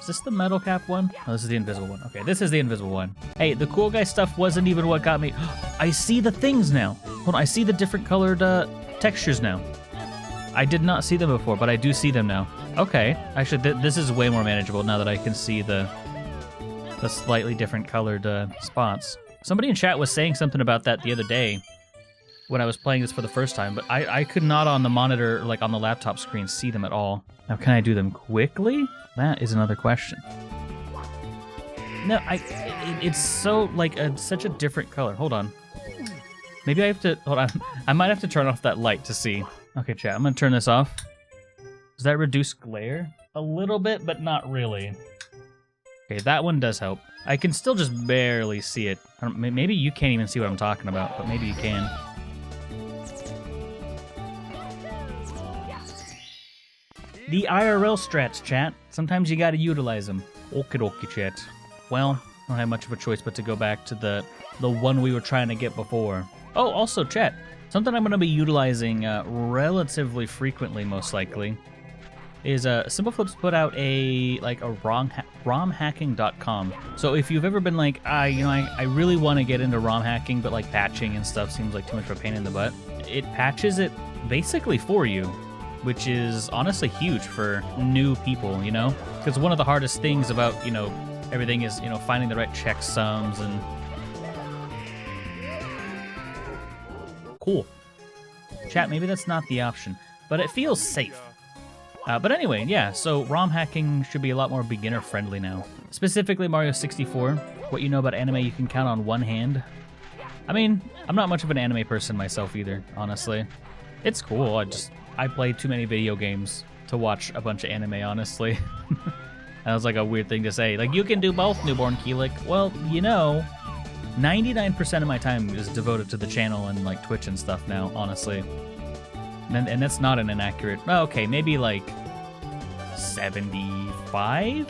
Is this the metal cap one? Oh, this is the invisible one. Okay, this is the invisible one. Hey, the cool guy stuff wasn't even what got me. I see the things now. Hold on, I see the different colored textures now. I did not see them before, but I do see them now. Okay, actually, this is way more manageable now that I can see the slightly different colored spots. Somebody in chat was saying something about that the other day when I was playing this for the first time, but I could not on the monitor, like on the laptop screen, see them at all. Now, can I do them quickly? That is another question. No, it's so, like, such a different color. Hold on. Maybe I have to, hold on. I might have to turn off that light to see. Okay, chat, I'm gonna turn this off. Does that reduce glare? A little bit, but not really. Okay, that one does help. I can still just barely see it. Maybe you can't even see what I'm talking about, but maybe you can. The IRL strats, chat. Sometimes you gotta utilize them. Okie dokie, chat. Well, I don't have much of a choice but to go back to the one we were trying to get before. Oh, also, chat. Something I'm gonna be utilizing relatively frequently, most likely, is SimpleFlips put out a romhacking.com. So if you've ever been like, I really want to get into ROM hacking, but like patching and stuff seems like too much of a pain in the butt, it patches it basically for you, which is honestly huge for new people, you know? Because one of the hardest things about, everything is, finding the right checksums and... Cool. Chat, maybe that's not the option, but it feels safe. But anyway, yeah, so ROM hacking should be a lot more beginner-friendly now. Specifically Mario 64. What you know about anime you can count on one hand. I mean, I'm not much of an anime person myself either, honestly. It's cool, I play too many video games to watch a bunch of anime, honestly. That was like a weird thing to say. Like, you can do both, Newbornkilik. Well, 99% of my time is devoted to the channel and like Twitch and stuff now, honestly. And that's not an inaccurate... Okay, maybe like 75?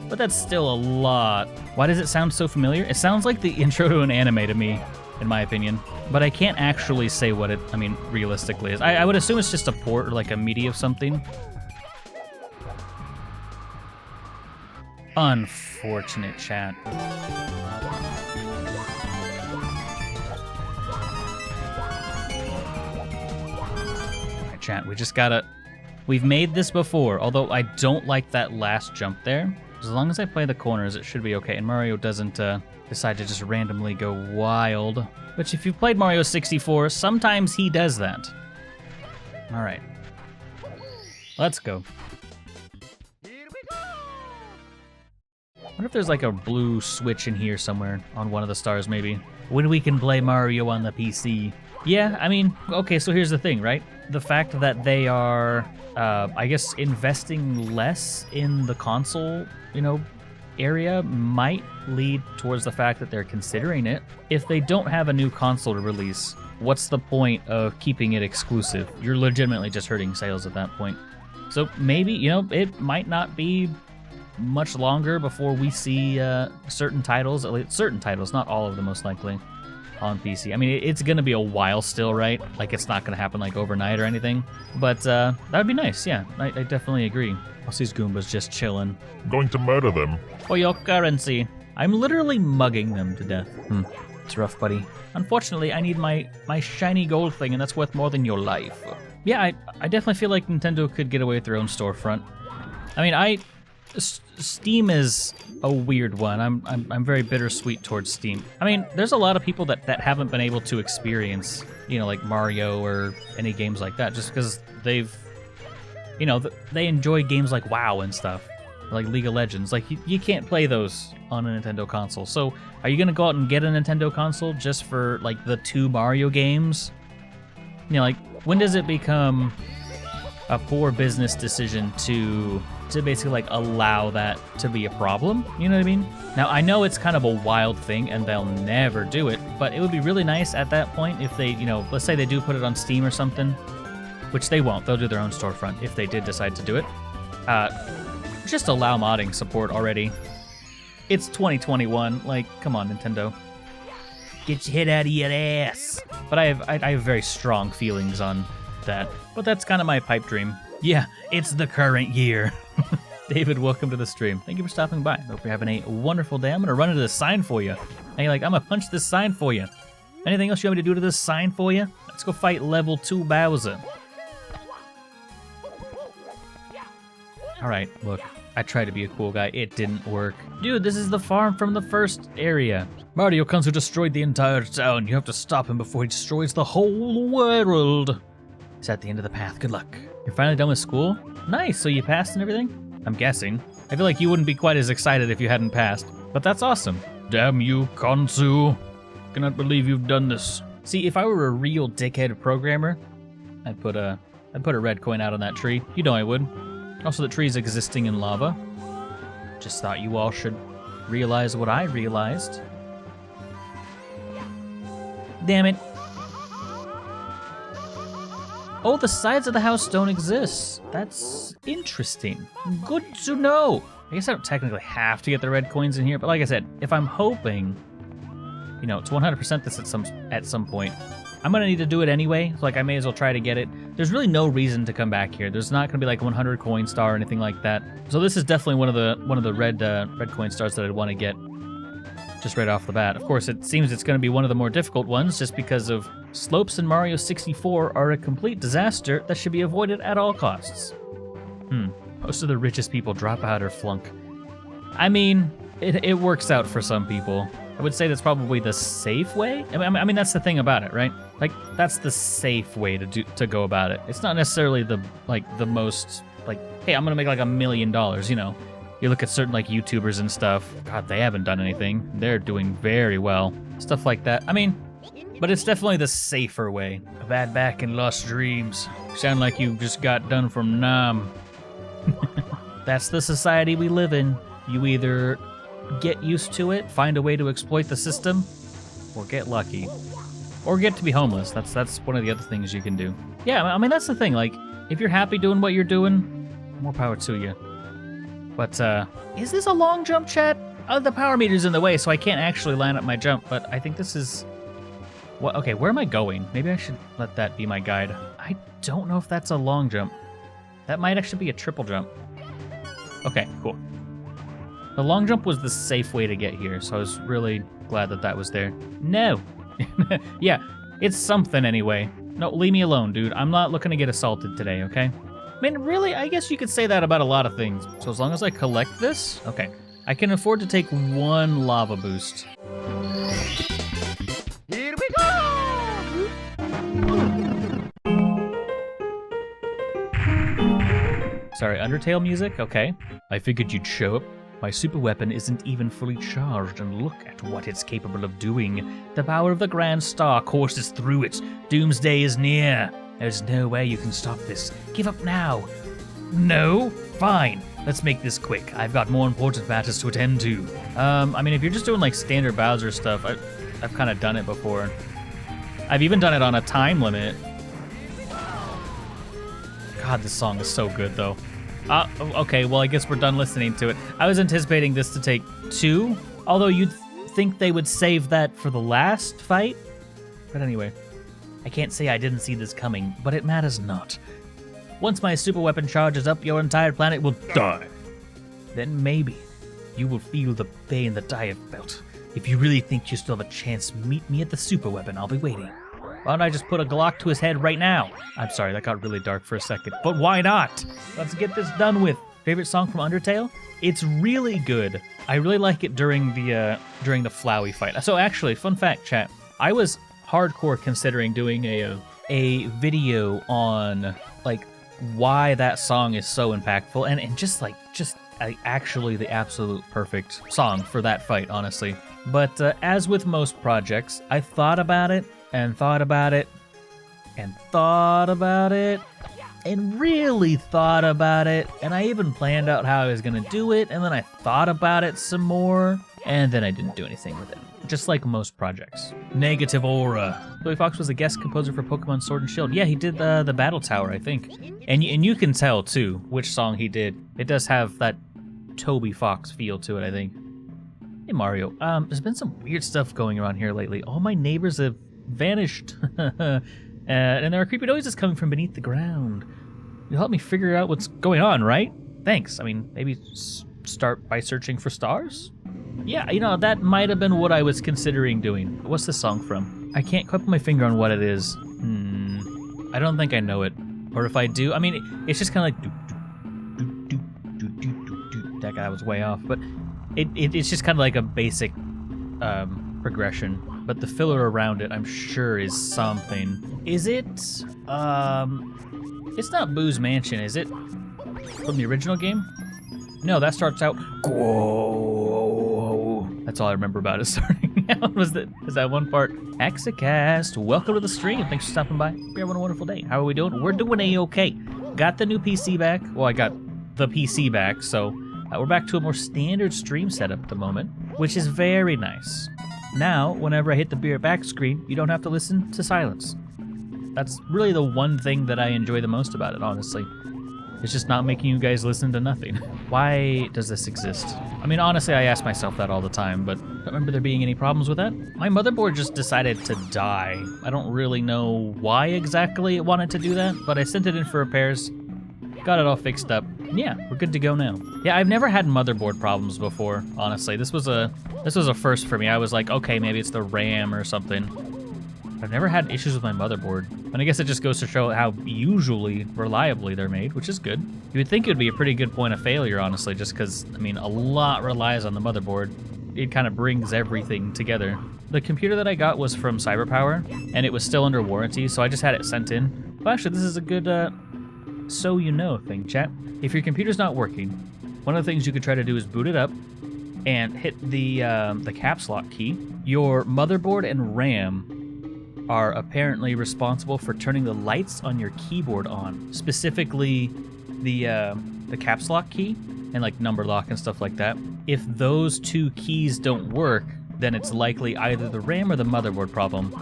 But that's still a lot. Why does it sound so familiar? It sounds like the intro to an anime to me, in my opinion. But I can't actually say what it, realistically is. I would assume it's just a port or like a media of something. Unfortunate, chat. Chat, we just gotta... We've made this before, although I don't like that last jump there. As long as I play the corners, it should be okay, and Mario doesn't decide to just randomly go wild. Which, if you've played Mario 64, sometimes he does that. Alright. Let's go. I wonder if there's like a blue switch in here somewhere on one of the stars, maybe. When we can play Mario on the PC. Yeah, okay, so here's the thing, right? The fact that they are, I guess, investing less in the console, area might lead towards the fact that they're considering it. If they don't have a new console to release, what's the point of keeping it exclusive? You're legitimately just hurting sales at that point. So maybe, it might not be much longer before we see certain titles, at least certain titles, not all of them most likely, on PC. It's gonna be a while still, right? Like, it's not gonna happen like overnight or anything. But that would be nice, yeah. I definitely agree. I'll see these Goombas just chilling. I'm going to murder them. For your currency. I'm literally mugging them to death. It's rough, buddy. Unfortunately, I need my shiny gold thing, and that's worth more than your life. Yeah, I definitely feel like Nintendo could get away with their own storefront. Steam is a weird one. I'm very bittersweet towards Steam. There's a lot of people that haven't been able to experience, like Mario or any games like that, just because they've, they enjoy games like WoW and stuff, like League of Legends. Like, you can't play those on a Nintendo console. So, are you gonna go out and get a Nintendo console just for like the 2 Mario games? Like, when does it become a poor business decision to basically like allow that to be a problem? You know what I mean? Now, I know it's kind of a wild thing and they'll never do it, but it would be really nice at that point if they, let's say they do put it on Steam or something, which they won't. They'll do their own storefront if they did decide to do it. Just allow modding support already. It's 2021. Like, come on, Nintendo. Get your head out of your ass. But I have very strong feelings on that. But that's kind of my pipe dream. Yeah, it's the current year. David, welcome to the stream. Thank you for stopping by. Hope you're having a wonderful day. I'm gonna run into this sign for you. And you're like, I'm gonna punch this sign for you. Anything else you want me to do to this sign for you? Let's go fight level 2 Bowser. Alright, look. I tried to be a cool guy. It didn't work. Dude, this is the farm from the first area. Mario Konsu destroyed the entire town. You have to stop him before he destroys the whole world. He's at the end of the path. Good luck. You're finally done with school? Nice, so you passed and everything? I'm guessing. I feel like you wouldn't be quite as excited if you hadn't passed. But that's awesome. Damn you, Konsu. Cannot believe you've done this. See, if I were a real dickhead programmer, I'd put a red coin out on that tree. You know I would. Also, the tree's existing in lava. Just thought you all should realize what I realized. Damn it. Oh, the sides of the house don't exist. That's interesting. Good to know. I guess I don't technically have to get the red coins in here, but like I said, if I'm hoping, you know, to 100% this at some point, I'm gonna need to do it anyway. So like, I may as well try to get it. There's really no reason to come back here. There's not gonna be like 100 coin star or anything like that. So this is definitely one of the red coin stars that I'd want to get just right off the bat. Of course, it seems it's gonna be one of the more difficult ones just because of slopes in Mario 64 are a complete disaster that should be avoided at all costs. Most of the richest people drop out or flunk. I mean, it works out for some people. I would say that's probably the safe way. I mean, that's the thing about it, right? Like, that's the safe way to go about it. It's not necessarily the most, like, hey, I'm gonna make like $1 million, you know. You look at certain like YouTubers and stuff, God, they haven't done anything. They're doing very well. Stuff like that. I mean, but it's definitely the safer way. A bad back and lost dreams. Sound like you just got done from Nam. That's the society we live in. You either get used to it, find a way to exploit the system, or get lucky. Or get to be homeless. That's one of the other things you can do. Yeah, I mean, that's the thing. Like, if you're happy doing what you're doing, more power to you. But, is this a long jump, chat? The power meter's in the way, so I can't actually line up my jump, but I think this is... What? Okay, where am I going? Maybe I should let that be my guide. I don't know if that's a long jump. That might actually be a triple jump. Okay, cool. The long jump was the safe way to get here, so I was really glad that that was there. No! Yeah, it's something anyway. No, leave me alone, dude. I'm not looking to get assaulted today, okay? I mean, really, I guess you could say that about a lot of things. So as long as I collect this, okay. I can afford to take 1 lava boost. Here we go! Sorry, Undertale music? Okay. I figured you'd show up. My super weapon isn't even fully charged, and look at what it's capable of doing. The power of the Grand Star courses through it. Doomsday is near. There's no way you can stop this. Give up now. No? Fine. Let's make this quick. I've got more important matters to attend to. I mean, if you're just doing like standard Bowser stuff, I've kind of done it before. I've even done it on a time limit. God, this song is so good, though. Okay, well, I guess we're done listening to it. I was anticipating this to take 2, although you'd think they would save that for the last fight. But anyway, I can't say I didn't see this coming, but it matters not. Once my super weapon charges up, your entire planet will die. Then maybe you will feel the pain that I have felt. If you really think you still have a chance, meet me at the super weapon. I'll be waiting. Why don't I just put a Glock to his head right now? I'm sorry, that got really dark for a second, but why not? Let's get this done with. Favorite song from Undertale? It's really good. I really like it during the Flowey fight. So actually, fun fact, chat. I was hardcore considering doing a video on like why that song is so impactful and just actually the absolute perfect song for that fight, honestly. But as with most projects, I thought about it and thought about it and thought about it and really thought about it, and I even planned out how I was gonna do it, and then I thought about it some more, and then I didn't do anything with it. Just like most projects. Negative aura. Billy Fox was a guest composer for Pokemon Sword and Shield. Yeah, he did the Battle Tower, I think. And you can tell, too, which song he did. It does have that Toby Fox feel to it, I think. Hey, Mario. There's been some weird stuff going around here lately. All my neighbors have vanished. And there are creepy noises coming from beneath the ground. You'll help me figure out what's going on, right? thanks. I mean, maybe start by searching for stars? Yeah, you know, that might have been what I was considering doing. What's this song from? I can't quite put my finger on what it is. I don't think I know it. Or if I do, I mean, it's just kind of like... That guy was way off. But it's just kind of like a basic progression. But the filler around it, I'm sure, is something. Is it? It's not Boo's Mansion, is it? From the original game? No, that starts out. Whoa. That's all I remember about it starting out. Was that one part? Hexacast, welcome to the stream. Thanks for stopping by. You're having a wonderful day. How are we doing? We're doing A-okay. Got the new PC back. Well, I got the PC back, so we're back to a more standard stream setup at the moment, which is very nice. Now, whenever I hit the Be Right Back screen, you don't have to listen to silence. That's really the one thing that I enjoy the most about it, honestly. It's just not making you guys listen to nothing. Why does this exist? I mean, honestly, I ask myself that all the time, but I don't remember there being any problems with that. My motherboard just decided to die. I don't really know why exactly it wanted to do that, but I sent it in for repairs, got it all fixed up. Yeah, we're good to go now. Yeah, I've never had motherboard problems before, honestly. This was a first for me. I was like, okay, maybe it's the RAM or something. I've never had issues with my motherboard. And I guess it just goes to show how usually reliably they're made, which is good. You would think it would be a pretty good point of failure, honestly, just because, I mean, a lot relies on the motherboard. It kind of brings everything together. The computer that I got was from CyberPower, and it was still under warranty, so I just had it sent in. Well, actually, this is a good so you know thing, chat. If your computer's not working, one of the things you could try to do is boot it up and hit the caps lock key. Your motherboard and RAM are apparently responsible for turning the lights on your keyboard on, specifically the caps lock key and like number lock and stuff like that. If those two keys don't work, then it's likely either the RAM or the motherboard problem.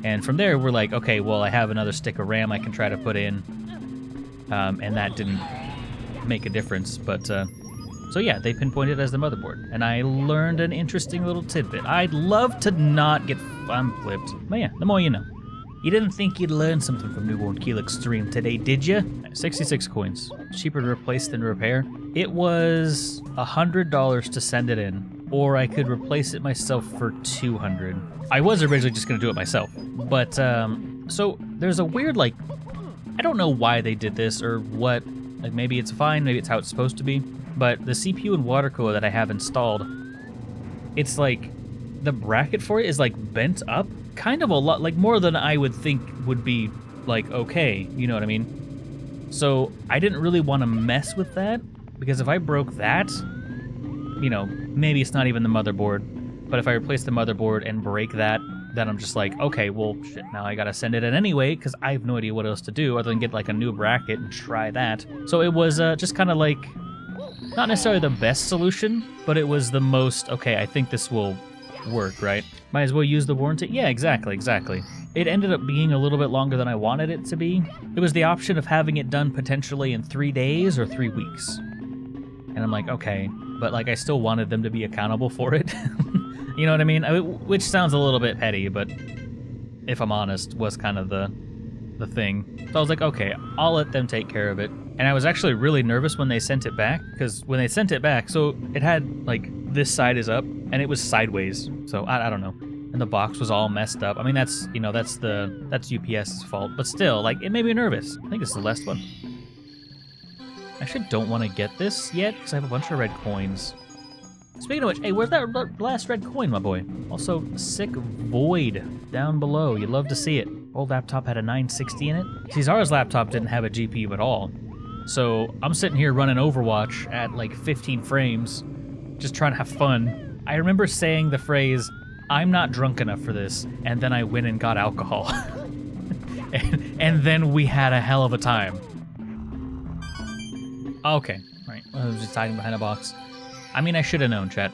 And from there, we're like, okay, well, I have another stick of RAM I can try to put in, and that didn't make a difference. But so yeah, they pinpointed it as the motherboard, and I learned an interesting little tidbit. I'd love to not get flipped, but yeah, the more you know. You didn't think you'd learn something from Newbornkilik's stream today, did you? 66 coins. Cheaper to replace than repair. It was $100 to send it in, or I could replace it myself for $200. I was originally just gonna do it myself, but so there's a weird, like, I don't know why they did this or what. Like, maybe it's fine, maybe it's how it's supposed to be. But the CPU and water cooler that I have installed, it's like the bracket for it is like bent up kind of a lot, like more than I would think would be like okay, you know what I mean? So I didn't really want to mess with that, because if I broke that, you know, maybe it's not even the motherboard, but if I replace the motherboard and break that, then I'm just like, okay, well, shit, now I gotta send it in anyway, because I have no idea what else to do other than get like a new bracket and try that. So it was just kind of like, not necessarily the best solution, but it was the most, okay, I think this will work, right? Might as well use the warranty. Yeah, exactly. It ended up being a little bit longer than I wanted it to be. It was the option of having it done potentially in 3 days or 3 weeks. And I'm like, okay, but like I still wanted them to be accountable for it. You know what I mean? Which sounds a little bit petty, but if I'm honest, was kind of the thing. So I was like, okay, I'll let them take care of it. And I was actually really nervous when they sent it back, because when they sent it back, so it had like this side is up and it was sideways. So I don't know. And the box was all messed up. I mean, that's, you know, that's UPS's fault, but still, like, it made me nervous. I think it's the last one. I actually don't want to get this yet because I have a bunch of red coins. Speaking of which, hey, where's that last red coin, my boy? Also, sick void down below. You'd love to see it. Old laptop had a 960 in it. Cesar's laptop didn't have a GPU at all. So I'm sitting here running Overwatch at like 15 frames, just trying to have fun. I remember saying the phrase, I'm not drunk enough for this, and then I went and got alcohol. and then we had a hell of a time. Okay, all right. I was just hiding behind a box. I mean, I should have known, chat.